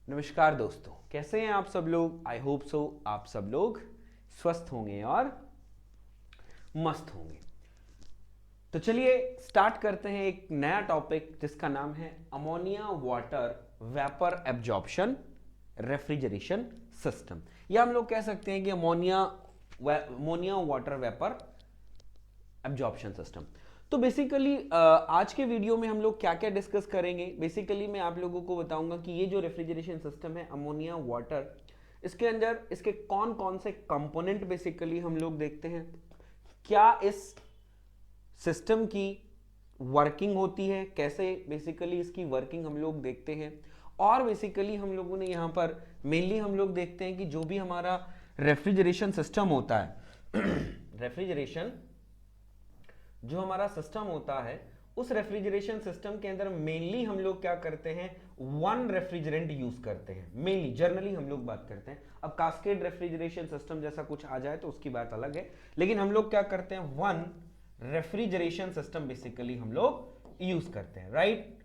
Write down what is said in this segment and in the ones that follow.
नमस्कार दोस्तों, कैसे हैं आप सब लोग। आई होप सो आप सब लोग स्वस्थ होंगे और मस्त होंगे। तो चलिए स्टार्ट करते हैं एक नया टॉपिक जिसका नाम है ammonia water vapour absorption refrigeration system, या हम लोग कह सकते हैं कि ammonia water vapour absorption system. तो बेसिकली आज के वीडियो में हम लोग क्या क्या डिस्कस करेंगे। बेसिकली मैं आप लोगों को बताऊंगा कि ये जो रेफ्रिजरेशन सिस्टम है अमोनिया वाटर, इसके अंदर इसके कौन कौन से कंपोनेंट बेसिकली हम लोग देखते हैं, क्या इस सिस्टम की वर्किंग होती है, कैसे बेसिकली इसकी वर्किंग हम लोग देखते हैं। और बेसिकली हम लोगों ने यहाँ पर मेनली हम लोग देखते हैं कि जो भी हमारा रेफ्रिजरेशन सिस्टम होता है रेफ्रिजरेशन जो हमारा सिस्टम होता है उस रेफ्रिजरेशन सिस्टम के अंदर मेनली हम लोग क्या करते हैं, वन रेफ्रिजरेंट यूज करते हैं। मेनली जर्नली हम लोग बात करते हैं। अब कास्केड रेफ्रिजरेशन सिस्टम जैसा कुछ आ जाए तो उसकी बात अलग है, लेकिन हम लोग क्या करते हैं, वन रेफ्रिजरेशन सिस्टम बेसिकली हम लोग यूज करते हैं, राइट।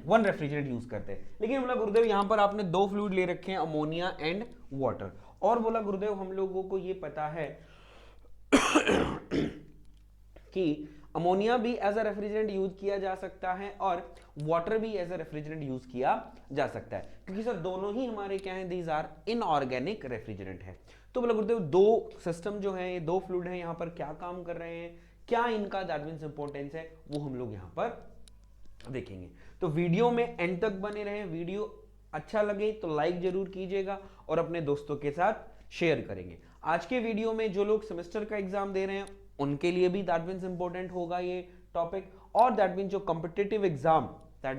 वन रेफ्रिजरेंट यूज करते हैं। लेकिन बोला गुरुदेव यहां पर आपने दो फ्लूइड ले रखे हैं, अमोनिया एंड वाटर। और बोला गुरुदेव हम लोगों को ये पता है कि अमोनिया भी एज अ रेफ्रिजरेंट यूज किया जा सकता है और वाटर भी एज अ रेफ्रिजरेंट यूज किया जा सकता है, क्योंकि सर दोनों ही हमारे क्या हैं, दीज आर इनऑर्गेनिक रेफ्रिजरेंट है। तो बोला गुरुदेव दो सिस्टम जो है, ये दो फ्लूइड है, यहाँ पर क्या काम कर रहे हैं, क्या इनका दैट मींस इंपॉर्टेंस है, वो हम लोग यहाँ पर देखेंगे। तो वीडियो में एंड तक बने रहे। वीडियो अच्छा लगे तो लाइक जरूर कीजिएगा और अपने दोस्तों के साथ शेयर करेंगे। आज के वीडियो में जो लोग सेमेस्टर का एग्जाम दे रहे हैं उनके लिए भी दैट मींस इंपॉर्टेंट होगा ये टॉपिक, और दैट मींस जो कॉम्पिटिटिव एग्जाम के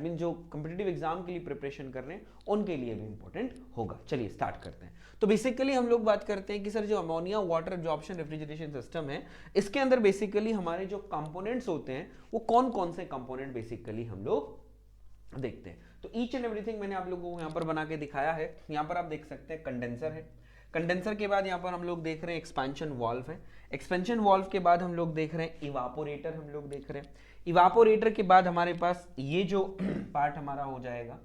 लिए प्रिपरेशन कर रहे हैं उनके लिए भी इंपॉर्टेंट होगा। चलिए स्टार्ट करते हैं। तो बेसिकली हम लोग बात करते हैं कि सर जो ammonia water absorption refrigeration system है, इसके अंदर बेसिकली हमारे जो कंपोनेंट्स होते हैं वो कौन कौन से कंपोनेंट बेसिकली हम लोग देखते हैं। तो ईच एंड एवरीथिंग मैंने आप लोगों को यहाँ पर बना के दिखाया है। यहाँ पर आप देख सकते हैं कंडेंसर है, कंडेंसर के बाद यहाँ पर हम लोग देख रहे हैं एक्सपेंशन वाल्व है, एक्सपेंशन वाल्व के बाद हम लोग देख रहे हैं इवापोरेटर, हम लोग देख रहे हैं इवापोरेटर के बाद हमारे पास ये जो पार्ट हमारा हो जाएगा,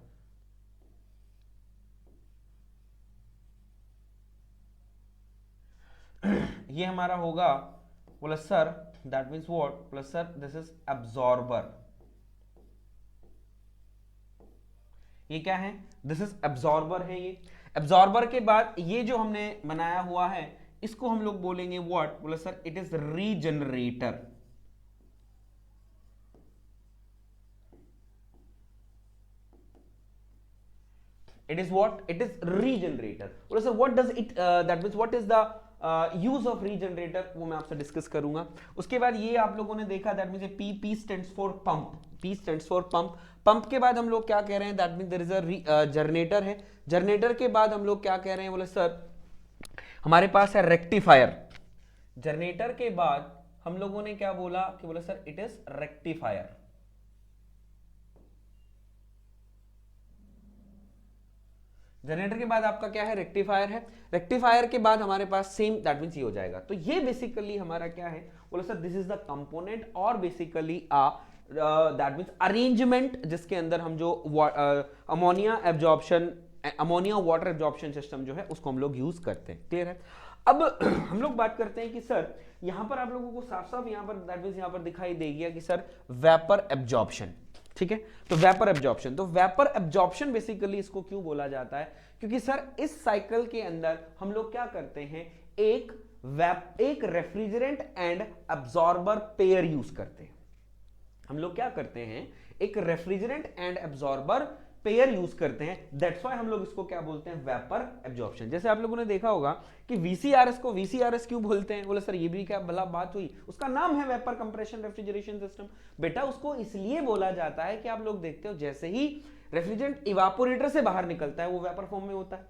ये हमारा होगा, बोला सर दैट मीन्स व्हाट, बोला सर दिस इज एब्जॉर्बर। ये क्या है, दिस इज एब्जॉर्बर है। ये एब्जॉर्बर के बाद ये जो हमने बनाया हुआ है इसको हम लोग बोलेंगे व्हाट, बोले sir it is regenerator. It is what, it is regenerator. बोले sir what does it, that means what is the use of regenerator, वो मैं आपसे डिस्कस करूंगा। उसके बाद ये आप लोगों ने देखा that means P, P stands for pump, P stands for pump. Pump के बाद हम लोग क्या कह रहे हैं, that means there is a generator है। जनरेटर के बाद हम लोग क्या कह रहे हैं, बोले सर हमारे पास है रेक्टिफायर। जनरेटर के बाद हम लोगों ने क्या बोला कि बोले sir it is rectifier. Generator के बाद आपका क्या है, रेक्टिफायर है। रेक्टिफायर के बाद हमारे पास सेम दैट मींस ये हो जाएगा। तो ये बेसिकली हमारा क्या है, बोले sir this is the component और बेसिकली दैट मींस अरेंजमेंट जिसके अंदर हम जो अमोनिया वाटर एब्जॉर्प्शन सिस्टम जो है उसको हम लोग यूज करते हैं। क्लियर है। अब हम लोग बात करते हैं कि सर यहां पर आप लोगों को साफ साफ यहां पर दैट मींस यहां पर दिखाई देगी कि सर वेपर एब्जॉर्प्शन, ठीक है। तो वेपर एब्जॉर्प्शन, तो वेपर एब्जॉर्प्शन बेसिकली इसको क्यों बोला जाता है, क्योंकि सर इस साइकिल के अंदर हम लोग क्या करते हैं, एक refrigerant and absorber pair use करते हैं। हम लोग क्या करते हैं, एक refrigerant and absorber pair use करते हैं। दैट्स व्हाई हम लोग इसको क्या बोलते हैं, वेपर एब्जॉर्प्शन। जैसे आप लोगों ने देखा होगा कि वीसीआरएस को वीसीआरएस क्यों बोलते हैं, बोले सर ये भी क्या भला बात हुई, उसका नाम है वेपर कंप्रेशन रेफ्रिजरेशन सिस्टम। बेटा उसको इसलिए बोला जाता है कि आप लोग देखते हो जैसे ही रेफ्रिजरेंट इवापोरेटर से बाहर निकलता है वो वेपर फॉर्म में होता है,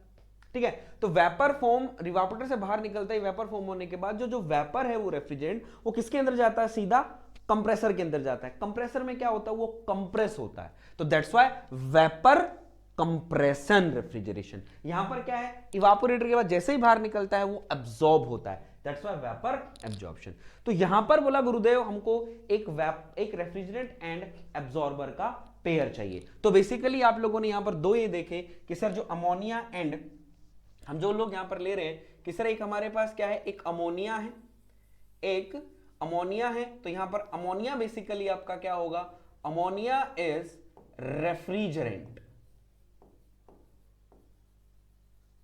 ठीक है। तो वेपर फॉर्म इवापोरेटर से बाहर निकलता है, वेपर फॉर्म होने के बाद जो वेपर है वो रेफ्रिजरेंट वो किसके अंदर जाता है, सीधा कंप्रेसर के अंदर जाता है। कंप्रेसर में क्या होता है, वो कंप्रेस होता है। तो that's why vapour compression refrigeration. यहां पर क्या है, इवापोरेटर के बाद जैसे ही बाहर निकलता है वो एब्जॉर्ब होता है, दैट्स व्हाई वेपर एब्जॉर्प्शन। तो यहां पर बोला गुरुदेव हमको एक रेफ्रिजरेंट एंड एब्जॉर्बर का पेयर चाहिए। तो बेसिकली आप लोगों ने यहां पर दो ये देखे कि सर जो अमोनिया एंड हम जो लोग यहां पर ले रहे हैं कि सर एक हमारे पास क्या है, एक अमोनिया है, एक अमोनिया है। तो यहां पर अमोनिया बेसिकली आपका क्या होगा, अमोनिया इज रेफ्रिजरेंट।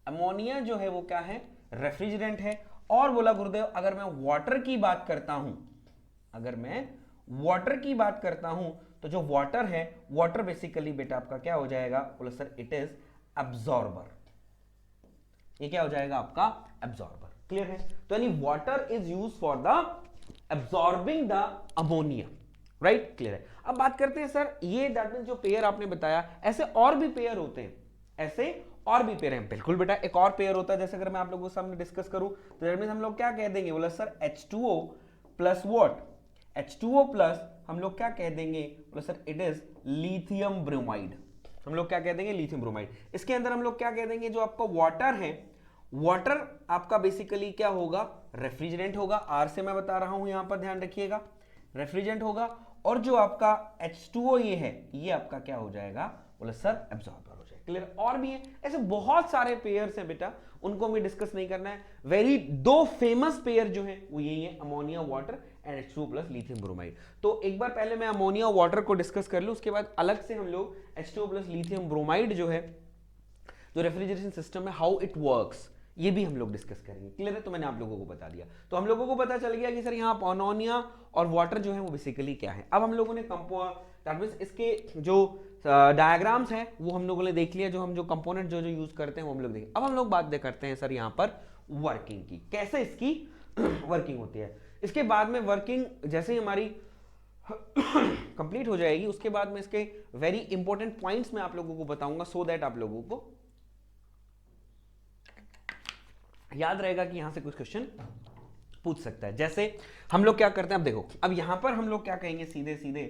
अमोनिया जो है वो क्या है, रेफ्रिजरेंट है। और बोला गुरुदेव अगर मैं वाटर की बात करता हूं, अगर मैं वाटर की बात करता हूं तो जो वाटर है, वाटर बेसिकली बेटा आपका क्या हो जाएगा, बोला सर इट इज एब्जॉर्बर। ये क्या हो जाएगा आपका, एब्जॉर्बर। क्लियर है? तो यानी water is use for the absorbing the ammonia, right? Clear है? अब बात करते हैं सर ये दैट मींस जो पेयर आपने बताया, ऐसे और भी पेयर होते हैं, ऐसे और भी पेयर हैं। बिल्कुल बेटा, एक और पेयर होता है, जैसे अगर मैं आप लोगों के सामने डिस्कस करूं तो दैट मींस हम लोग क्या कह देंगे, बोला sir H2O plus what, H2O plus हम लोग क्या कह देंगे, बोला sir it is lithium bromide. हम लोग क्या कह देंगे, लिथियम ब्रोमाइड। इसके अंदर हम लोग क्या कह देंगे, जो आपका वाटर है, वाटर आपका बेसिकली क्या होगा, रेफ्रिजरेंट होगा। आर से मैं बता रहा हूं, यहां पर ध्यान रखिएगा, रेफ्रिजरेंट होगा। और जो आपका H2O ये है, ये आपका क्या हो जाएगा, बोला सर एब्जॉर्बर हो जाएगा। क्लियर? और भी है, ऐसे बहुत सारे पेयर्स हैं बेटा, उनको हमें डिस्कस नहीं करना है। वेरी दो फेमस पेयर जो है वो यही है, ammonia water and H2O plus lithium bromide. तो एक बार पहले मैं अमोनिया वाटर को डिस्कस कर लूं, उसके बाद अलग से हम लोग H2O प्लस लिथियम ब्रोमाइड जो है, जो रेफ्रिजरेशन सिस्टम है, हाउ इट वर्क्स, ये भी हम लोग डिस्कस करेंगे। क्लियर है? तो मैंने आप लोगों को बता दिया। तो हम लोगों को पता चल गया कि सर यहाँ अमोनिया और वाटर जो है वो बेसिकली क्या है। अब हम लोगों ने दैट मींस इसके जो डायग्राम्स हैं वो हम लोगों ने देख लिया, जो हम जो कंपोनेंट जो यूज करते हैं वो हम लोग देखें। अब हम लोग बात करते हैं सर यहाँ पर वर्किंग की, कैसे इसकी वर्किंग होती है। इसके बाद में वर्किंग जैसे ही हमारी कंप्लीट हो जाएगी, उसके बाद में इसके वेरी इंपॉर्टेंट पॉइंट्स मैं आप लोगों को बताऊंगा, सो दैट आप लोगों को याद रहेगा कि यहां से कुछ क्वेश्चन पूछ सकता है। जैसे हम लोग क्या करते हैं, अब देखो, अब यहां पर हम लोग क्या कहेंगे, सीधे सीधे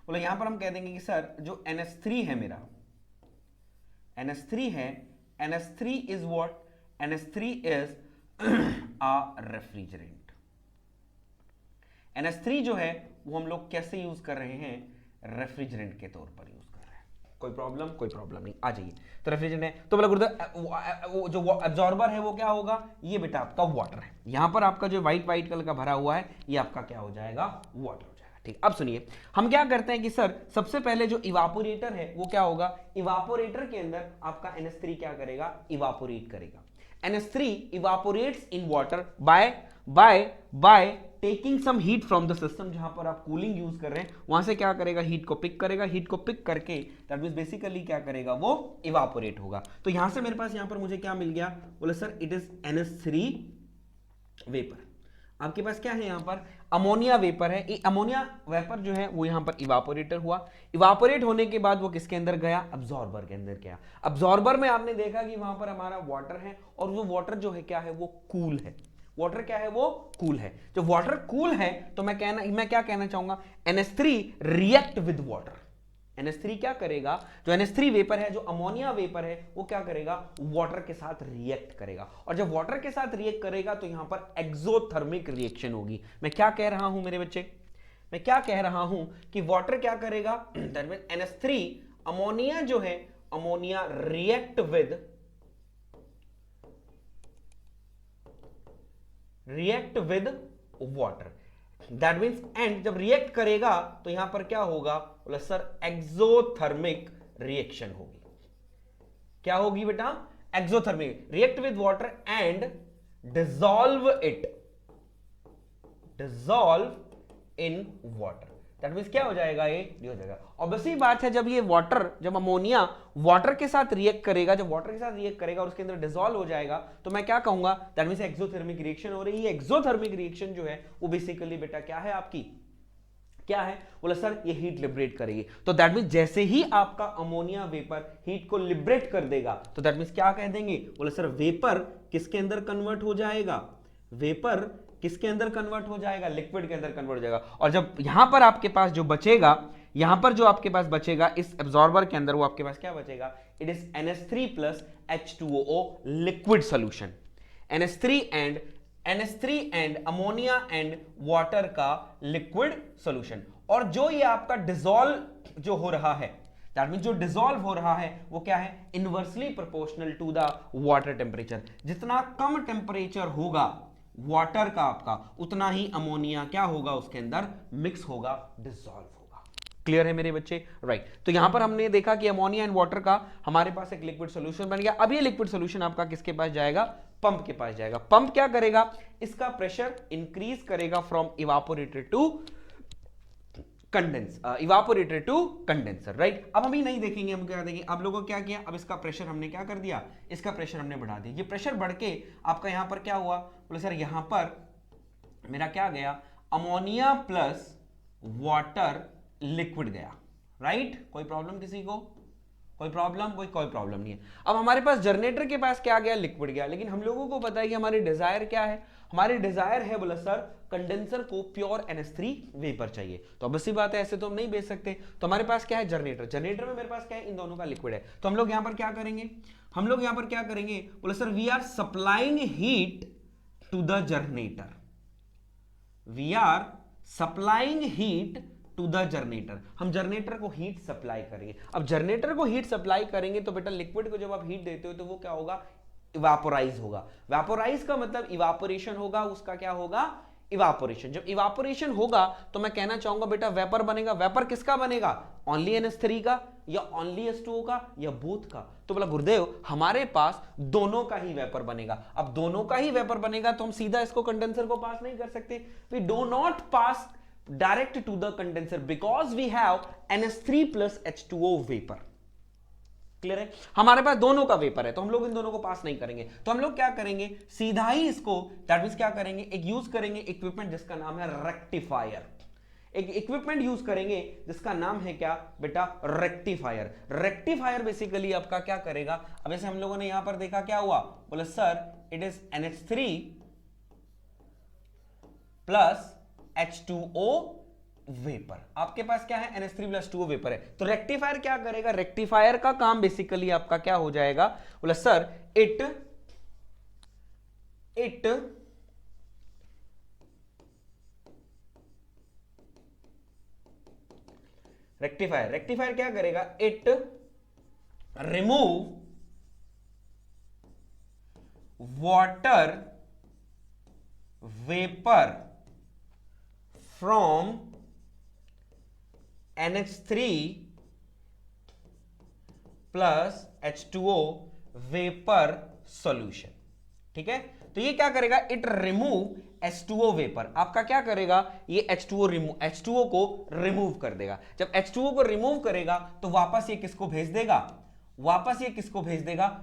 बोले यहां पर हम कह देंगे कि सर जो NH3 है मेरा, NH3 है, NH3 is what, NH3 is a refrigerant. NH3 जो है वो हम लोग कैसे यूज कर रहे हैं, रेफ्रिजरेंट के तौर पर यूज कर रहे हैं। कोई प्रॉब्लम? कोई प्रॉब्लम नहीं, आ जाइए। तो रेफ्रिजरेंट है, तो बोला गुरुदेव जो एब्जॉर्बर है वो क्या होगा, ये बेटा आपका वाटर है। यहां पर आपका जो व्हाइट व्हाइट कलर का भरा हुआ है, ये आपका क्या हो जाएगा, वाटर हो जाएगा। ठीक, अब सुनिए, हम क्या करते हैं कि सर सबसे पहले जो इवापोरेटर है वो क्या होगा, इवापोरेटर के अंदर आपका NH3 क्या करेगा, इवापोरेट करेगा। NH3 evaporates in water by taking some heat from the system। जहां पर आप कूलिंग यूज कर रहे हैं वहां से क्या करेगा, हीट को पिक करेगा। हीट को पिक करके दैट मींस बेसिकली क्या करेगा, वो इवापोरेट होगा। तो यहां से मेरे पास यहां पर मुझे क्या मिल गया, बोले sir it is NH3 vapour. आपके पास क्या है, यहां पर अमोनिया वेपर है। ये अमोनिया वेपर जो है वो यहां पर इवापोरेटर हुआ। इवापोरेट होने के बाद वो किसके अंदर गया, अब्जॉर्बर के अंदर गया। अब्जॉर्बर में आपने देखा कि वहां पर हमारा वाटर है, और वो वाटर जो है क्या है, वो कूल है। वाटर क्या है, वो कूल है। जब वाटर कूल है तो मैं क्या कहना चाहूंगा, NH3 react with water. NH3 क्या करेगा, जो NH3 वेपर है, जो अमोनिया वेपर है, वो क्या करेगा, वाटर के साथ रिएक्ट करेगा। और जब वाटर के साथ रिएक्ट करेगा तो यहां पर एक्सोथर्मिक रिएक्शन होगी। मैं क्या कह रहा हूं मेरे बच्चे, मैं क्या कह रहा हूं कि वाटर क्या करेगा, दैट मींस NH3 अमोनिया जो है, ammonia react with water. That means and जब रिएक्ट करेगा तो यहां पर क्या होगा, बोला सर एक्सोथर्मिक रिएक्शन होगी। क्या होगी बेटा, exothermic, react with water and dissolve in water. That means क्या हो जाएगा, ये हो जाएगा। ऑब्वियसली बात है, जब ये वाटर, जब अमोनिया वाटर के साथ रिएक्ट करेगा, जब वाटर के साथ रिएक्ट करेगा और उसके अंदर डिसॉल्व हो जाएगा, तो मैं क्या कहूंगा, दैट मींस एक्सोथर्मिक रिएक्शन हो रही है। एक्सोथर्मिक रिएक्शन जो है वो बेसिकली बेटा क्या है आपकी, क्या है, बोला सर ये हीट लिबरेट करेगी। तो दैट मींस जैसे ही आपका अमोनिया वेपर हीट को लिबरेट कर देगा तो दैट मींस क्या कह देंगे, बोला सर वेपर किसके अंदर कन्वर्ट हो जाएगा, वेपर किसके अंदर कन्वर्ट हो जाएगा, लिक्विड के अंदर कन्वर्ट हो जाएगा। और जब यहां पर आपके पास जो बचेगा, यहां पर जो आपके पास बचेगा इस एब्जॉर्बर के अंदर, वो आपके पास क्या बचेगा, it is NH3 plus H2O liquid solution. NH3 and ammonia and water का लिक्विड सोल्यूशन। और जो ये आपका डिसॉल्व जो हो रहा है, दैट मींस जो डिसॉल्व हो रहा है वो क्या है, inversely proportional to the water temperature. जितना कम टेम्परेचर होगा वाटर का आपका, उतना ही अमोनिया क्या होगा, उसके अंदर मिक्स होगा, डिसॉल्व होगा। क्लियर है मेरे बच्चे? राइट। तो यहां पर हमने देखा कि अमोनिया एंड वाटर का हमारे पास एक लिक्विड सोल्यूशन बन गया। अब ये लिक्विड सोल्यूशन आपका किसके पास जाएगा, पंप के पास जाएगा। पंप क्या करेगा, इसका प्रेशर इंक्रीज करेगा from evaporator to evaporator to condenser, right. अब हम ही नहीं देखेंगे, हम क्या देखेंगे, आप लोगों को क्या किया, अब इसका प्रेशर हमने क्या कर दिया, इसका प्रेशर हमने बढ़ा दिया। ये प्रेशर बढ़ के आपका यहां पर क्या हुआ, बोले सर यहां पर मेरा क्या गया, अमोनिया प्लस वाटर लिक्विड गया, राइट। कोई प्रॉब्लम किसी को, कोई प्रॉब्लम नहीं है। अब हमारे पास जनरेटर के पास क्या गया, लिक्विड गया, लेकिन हम लोगों को पता है कि हमारी डिजायर क्या है, हमारी डिजायर है बोला सर कंडेंसर को प्योर NH3 वेपर चाहिए। तो अब सी बात है, ऐसे तो हम नहीं बेच सकते। तो हमारे पास क्या है, जनरेटर, जनरेटर में मेरे पास क्या है, इन दोनों का लिक्विड है। तो हम लोग यहां पर क्या करेंगे, हम लोग यहां पर क्या करेंगे, बोले sir we are supplying heat to the generator, we are supplying heat to the generator. हम जनरेटर को हीट सप्लाई करेंगे। अब जनरेटर को हीट सप्लाई करेंगे तो बेटा लिक्विड को जब आप हीट देते हो तो वो क्या होगा, इवापोराइज होगा। वेपोराइज का मतलब इवापोरेशन होगा, उसका क्या होगा, इवापोरेशन। जब इवापोरेशन होगा तो मैं कहना चाहूंगा बेटा वेपर बनेगा। वेपर किसका बनेगा, ओनली NH3 का या ओनली H2O का या बोथ का। तो बोला गुरुदेव हमारे पास दोनों का ही वेपर बनेगा। अब दोनों का ही वेपर बनेगा तो हम सीधा इसको कंडेंसर को पास नहीं कर सकते। We do not pass direct to the condenser because we have NH3 plus H2O vapor। Clear है, हमारे पास दोनों का वेपर है तो हम लोग इन दोनों को पास नहीं करेंगे। तो हम लोग क्या करेंगे, सीधा ही इसको दैट मींस क्या करेंगे, एक यूज करेंगे इक्विपमेंट जिसका नाम है रेक्टिफायर। एक इक्विपमेंट यूज करेंगे जिसका नाम है क्या बेटा, रेक्टिफायर। रेक्टिफायर बेसिकली आपका क्या करेगा, अब ऐसे हम लोगों ने यहां पर देखा क्या हुआ, बोले sir it is NH3 plus H2O vapour. आपके पास क्या है, NH3 प्लस H2O वेपर है। तो रेक्टिफायर क्या करेगा, रेक्टिफायर का काम बेसिकली आपका क्या हो जाएगा, बोला सर इट रेक्टिफायर क्या करेगा, it remove water vapour from NH3 plus H2O vapour solution. ठीक है, तो ये क्या करेगा, इट रिमूव H2O वेपर। आपका क्या करेगा, ये H2O को रिमूव कर देगा। जब H2O को रिमूव करेगा तो वापस ये किसको भेज देगा,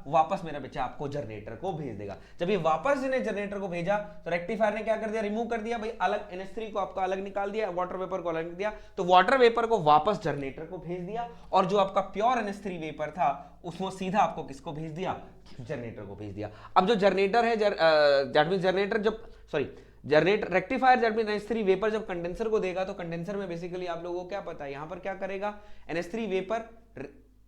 वापस मेरा बच्चा आपको जनरेटर को भेज देगा। जब ये वापस इन्हें जनरेटर को भेजा तो रेक्टिफायर ने क्या कर दिया, रिमूव कर दिया भाई, अलग NH3 को आपका अलग निकाल दिया, वाटर वेपर को अलग दिया, तो वाटर वेपर को वापस जनरेटर को भेज दिया और जो आपका प्योर NH3 वेपर था उसको सीधा आपको किसको भेज दिया, जनरेटर को भेज दिया। अब जो जनरेटर है generator rectifier that means NH3 vapour जब कंडेंसर को देगा तो कंडेंसर में बेसिकली आप लोगों को क्या पता है, यहां पर क्या करेगा, NH3 वेपर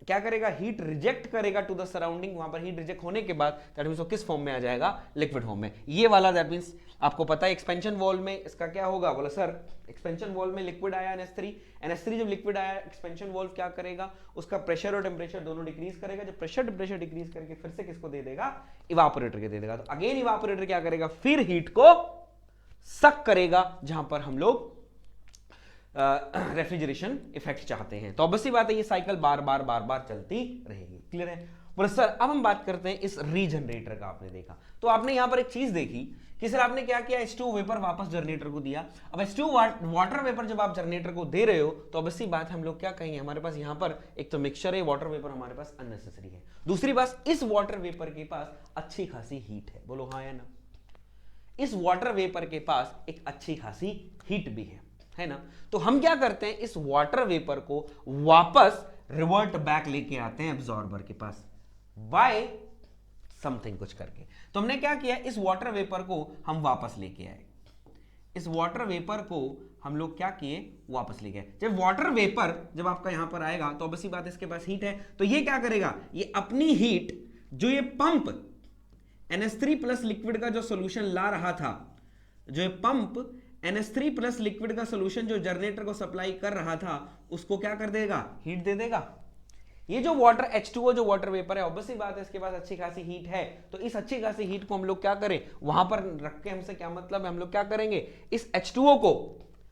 क्या करेगा, हीट रिजेक्ट करेगा टू द सराउंडिंग। वहां पर हीट रिजेक्ट होने के बाद दैट मींस वो किस फॉर्म में आ जाएगा, लिक्विड फॉर्म में। ये वाला दैट मींस आपको पता है एक्सपेंशन वॉल्व में इसका क्या होगा, बोला सर एक्सपेंशन वॉल्व में लिक्विड आया NH3 जब लिक्विड आया एक्सपेंशन वॉल्व क्या करेगा, उसका प्रेशर और टेम्परेचर दोनों डिक्रीज करेगा। जब प्रेशर टेम्परेचर डिक्रीज करके फिर से किसको दे देगा, इवापोरेटर के दे देगा। तो अगेन इवापोरेटर क्या करेगा, फिर हीट को सक करेगा जहां पर हम लोग रेफ्रिजरेशन इफेक्ट चाहते हैं। तो ऑब्वियसली बात है ये साइकिल बार बार चलती रहेगी। क्लियर है बोले सर। अब हम बात करते हैं इस रीजनरेटर का। आपने देखा तो आपने यहां पर एक चीज देखी कि सर आपने क्या किया, H2O वेपर वापस जनरेटर को दिया। अब H2O वाटर वेपर जब आप जनरेटर को दे रहे हो तो ऑब्वियसली बात हम लोग क्या कहेंगे, हमारे पास यहां पर एक तो मिक्सचर है, वाटर वेपर हमारे पास अननेसेसरी है। दूसरी बात, इस वाटर वेपर के पास अच्छी खासी हीट है, बोलो हाँ या ना। इस वाटर वेपर के पास एक अच्छी खासी हीट भी है ना। तो हम क्या करते हैं, इस वाटर वेपर को वापस रिवर्ट बैक लेके आते हैं एब्जॉर्बर के पास बाय समथिंग कुछ करके। तो हमने क्या किया, इस वाटर वेपर को हम वापस लेके आए। इस वाटर वेपर को हम लोग क्या किए, वापस ले गए। जब वाटर वेपर जब आपका यहां पर आएगा तो ऑब्वियसली बात इसके पास हीट है, तो ये क्या करेगा, ये अपनी हीट जो ये पंप NH3 प्लस लिक्विड का जो सोल्यूशन ला रहा था, जो ये पंप NH3 प्लस लिक्विड का सोल्यूशन जो जनरेटर को सप्लाई कर रहा था, उसको क्या कर देगा, हीट दे देगा। ये जो वाटर H2O जो वाटर वेपर है, ऑब्वियसली बात है इसके पास अच्छी खासी हीट है, तो इस अच्छी खासी हीट को हम लोग क्या करें, वहां पर रख के हमसे क्या मतलब है, हम लोग क्या करेंगे, इस H2O को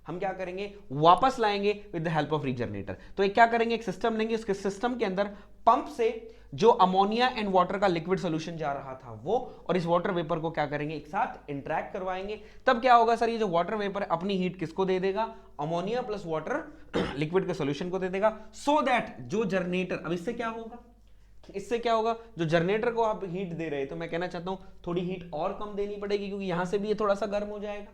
हम क्या करेंगे, वापस लाएंगे with the help of regenerator. तो एक क्या करेंगे, एक सिस्टम लेंगे, उसके सिस्टम के अंदर पंप से जो अमोनिया एंड वाटर का लिक्विड सॉल्यूशन जा रहा था वो, और इस वाटर वेपर को क्या करेंगे, एक साथ इंटरैक्ट करवाएंगे। तब क्या होगा सर, ये जो वाटर वेपर है अपनी हीट किसको दे देगा, अमोनिया प्लस वाटर लिक्विड के सॉल्यूशन को दे देगा, सो दैट जो जनरेटर, अब इससे क्या होगा, इससे क्या होगा, जो जनरेटर को आप हीट दे रहे हैं, तो मैं कहना चाहता हूं थोड़ी हीट और कम देनी पड़ेगी, क्योंकि यहां से भी ये थोड़ा सा गर्म हो जाएगा,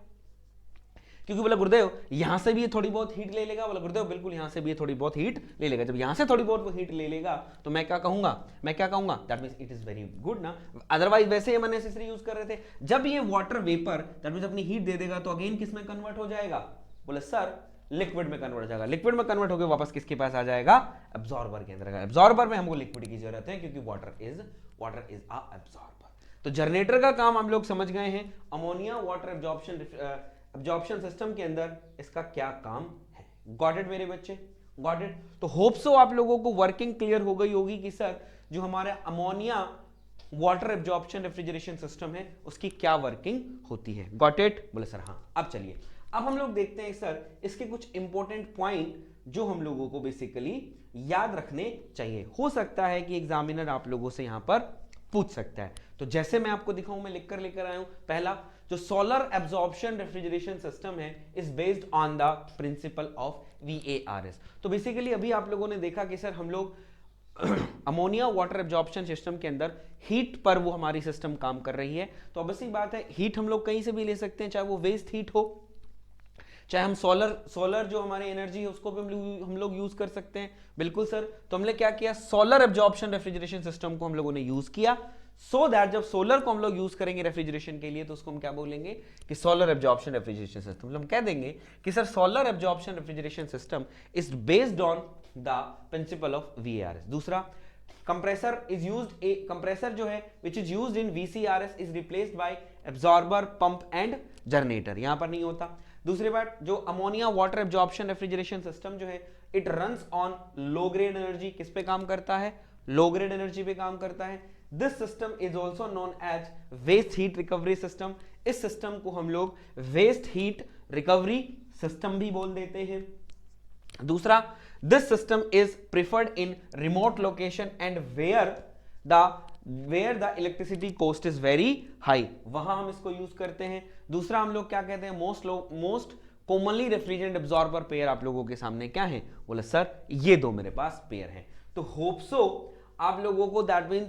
क्योंकि बोला गुरुदेव यहां से भी ये थोड़ी बहुत हीट ले लेगा, बोला गुरुदेव बिल्कुल यहां से भी ये थोड़ी बहुत हीट ले लेगा। जब यहां से थोड़ी बहुत वो हीट ले लेगा तो मैं क्या कहूंगा, that means it is very good ना, अदरवाइज वैसे हम अननेसेसरी यूज कर रहे थे। जब ये वाटर वेपर दैट मींस अपनी हीट दे देगा तो अगेन किस में कन्वर्ट हो जाएगा, बोले सर लिक्विड में कन्वर्ट हो जाएगा, लिक्विड में कन्वर्ट होकर वापस किसके पास आ जाएगा, एब्जॉर्बर के अंदर। एब्जॉर्बर में हमको लिक्विड की जरूरत है क्योंकि वाटर इज अ एब्जॉर्बर। तो जनरेटर का काम हम लोग समझ गए हैं, अमोनिया वाटर एब्जॉर्प्शन सिस्टम के अंदर इसका क्या काम है। गॉट इट मेरे बच्चे, गॉट इट। तो होप सो आप लोगों को वर्किंग क्लियर हो गई होगी कि सर जो हमारा ammonia water absorption refrigeration system है उसकी क्या वर्किंग होती है। गॉट इट, बोले सर हाँ। अब चलिए, अब हम लोग देखते हैं सर इसके कुछ इंपॉर्टेंट पॉइंट जो हम लोगों को बेसिकली याद रखने चाहिए। हो सकता है कि एग्जामिनर आप लोगों से यहां पर पूछ सकता है, तो जैसे मैं आपको दिखाऊं, मैं लिख कर लेकर आया हूं। पहला, जो सोलर एब्जॉर्प्शन रेफ्रिजरेशन सिस्टम है is based on the principle of VARS। तो बेसिकली अभी आप लोगों ने देखा कि सर हम लोग अमोनिया वाटर एब्जॉर्प्शन सिस्टम के अंदर हीट पर वो हमारी सिस्टम काम कर रही है। तो ऑब्वियसली बात है हीट हम लोग कहीं से भी ले सकते हैं, चाहे वो वेस्ट हीट हो, चाहे हम सोलर जो हमारी एनर्जी है उसको भी हम लोग यूज कर सकते हैं। बिल्कुल सर। तो हमने क्या किया, सोलर एब्जॉर्प्शन रेफ्रिजरेशन सिस्टम को हम लोगों ने यूज किया, सो दैट जब सोलर को हम लोग यूज करेंगे रेफ्रिजरेशन के लिए तो उसको हम क्या बोलेंगे कि सोलर एब्जॉर्प्शन रेफ्रिजरेशन सिस्टम। हम कह देंगे कि sir solar absorption refrigeration system is based on the principle of VARS। दूसरा, compressor is used, a compressor जो है which is used in VCRS is replaced by absorber, pump and generator। यहां पर नहीं होता। दूसरी बात, जो ammonia water absorption refrigeration system जो है it runs on low grade energy. किस पे काम करता है, लो ग्रेड एनर्जी पे काम करता है। This system is also known as waste heat recovery system. इस सिस्टम को हम लोग वेस्ट हीट रिकवरी सिस्टम भी बोल देते हैं। दूसरा, this system is preferred in remote location and where the electricity cost is very high, वहां हम इसको यूज करते हैं। दूसरा, हम लोग क्या कहते हैं, most commonly refrigerant absorber pair आप लोगों के सामने क्या है, बोले सर ये दो मेरे पास पेयर है। तो होप सो आप लोगों को दैट मीन्स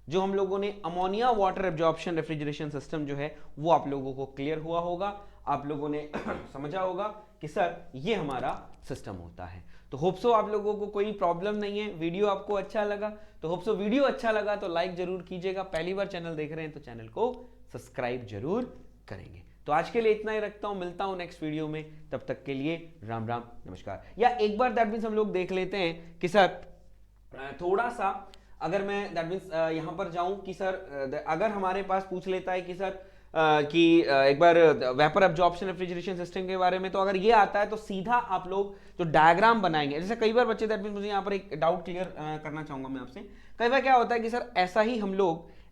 जो हम लोगों ने ammonia water absorption refrigeration system जो है वो आप लोगों को क्लियर हुआ होगा, आप लोगों ने समझा होगा कि सर ये हमारा सिस्टम होता है। तो होप सो आप लोगों को कोई प्रॉब्लम नहीं है, वीडियो आपको अच्छा लगा तो होप सो वीडियो अच्छा लगा तो लाइक जरूर कीजिएगा, पहली बार चैनल देख रहे हैं तो चैनल को सब्सक्राइब जरूर करेंगे। तो आज के लिए इतना ही रखता हूं, मिलता हूं नेक्स्ट वीडियो में, तब तक के लिए राम राम नमस्कार। या एक बार दैट मीन्स हम लोग देख लेते हैं कि सर थोड़ा सा अगर मैं दैट मीन्स यहां पर जाऊं कि सर अगर हमारे पास पूछ लेता है कि सर एक बार वेपर एब्जॉर्प्शन रेफ्रिजरेशन सिस्टम के बारे में, तो अगर ये आता है तो सीधा आप लोग जो डायग्राम बनाएंगे, जैसे कई बार बच्चे दैट मीन्स मुझे यहाँ पर एक डाउट क्लियर करना चाहूंगा मैं आपसे। कई बार क्या होता है कि सर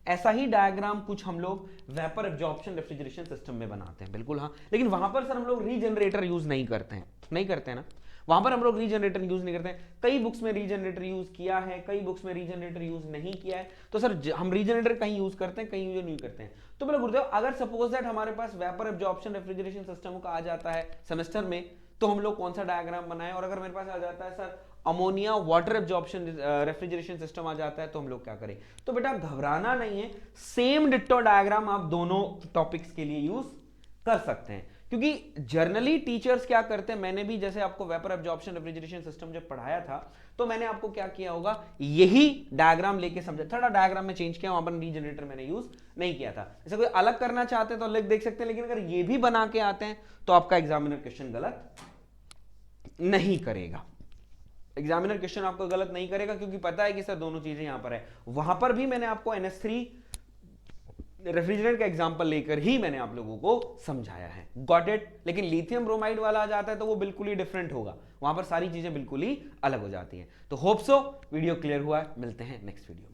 ऐसा ही डायग्राम कुछ हम लोग वेपर एब्जॉर्प्शन रेफ्रिजरेशन सिस्टम में बनाते हैं, बिल्कुल हाँ, लेकिन वहां पर सर हम लोग रीजनरेटर यूज नहीं करते हैं ना, वहां पर हम लोग रीजनरेटर यूज नहीं करते हैं। कई बुक्स में रीजनरेटर यूज किया है, कई बुक्स में रीजनरेटर यूज नहीं किया है। तो सर हम रीजनरेटर कहीं यूज करते हैं, कहीं यूज नहीं करते हैं। तो बोले गुरुदेव अगर सपोज दैट हमारे पास वेपर एब्जॉर्प्शन रेफ्रिजरेशन सिस्टम का आ जाता है सेमेस्टर में, तो हम लोग कौन सा डायग्राम बनाएं, और अगर मेरे पास आ जाता है sir ammonia water absorption refrigeration system आ जाता है तो हम लोग क्या करें। तो बेटा घबराना नहीं है, सेम डिट्टो डायग्राम आप दोनों टॉपिक्स के लिए यूज कर सकते हैं, क्योंकि जर्नली टीचर्स क्या करते हैं, मैंने भी जैसे आपको वेपर एब्जॉर्प्शन रेफ्रिजरेशन सिस्टम जब पढ़ाया था तो मैंने आपको क्या किया होगा, यही डायग्राम लेके समझा, थोड़ा डायग्राम में चेंज किया, वहां पर रीजनरेटर मैंने यूज नहीं किया था। जैसे कोई अलग करना चाहते हैं तो अलग देख सकते हैं, लेकिन अगर ये भी बना के आते हैं तो आपका एग्जामिनर क्वेश्चन गलत नहीं करेगा, एग्जामिनर क्वेश्चन आपको गलत नहीं करेगा, क्योंकि पता है कि सर दोनों चीजें यहां पर है। वहां पर भी मैंने आपको NS3 रेफ्रिजरेंट का एग्जांपल लेकर ही मैंने आप लोगों को समझाया है, गॉट इट। लेकिन लिथियम ब्रोमाइड वाला आ जाता है तो वो बिल्कुल ही डिफरेंट होगा, वहां पर सारी चीजें बिल्कुल ही अलग हो जाती हैं। तो होप सो वीडियो क्लियर हुआ है, मिलते हैं नेक्स्ट वीडियो।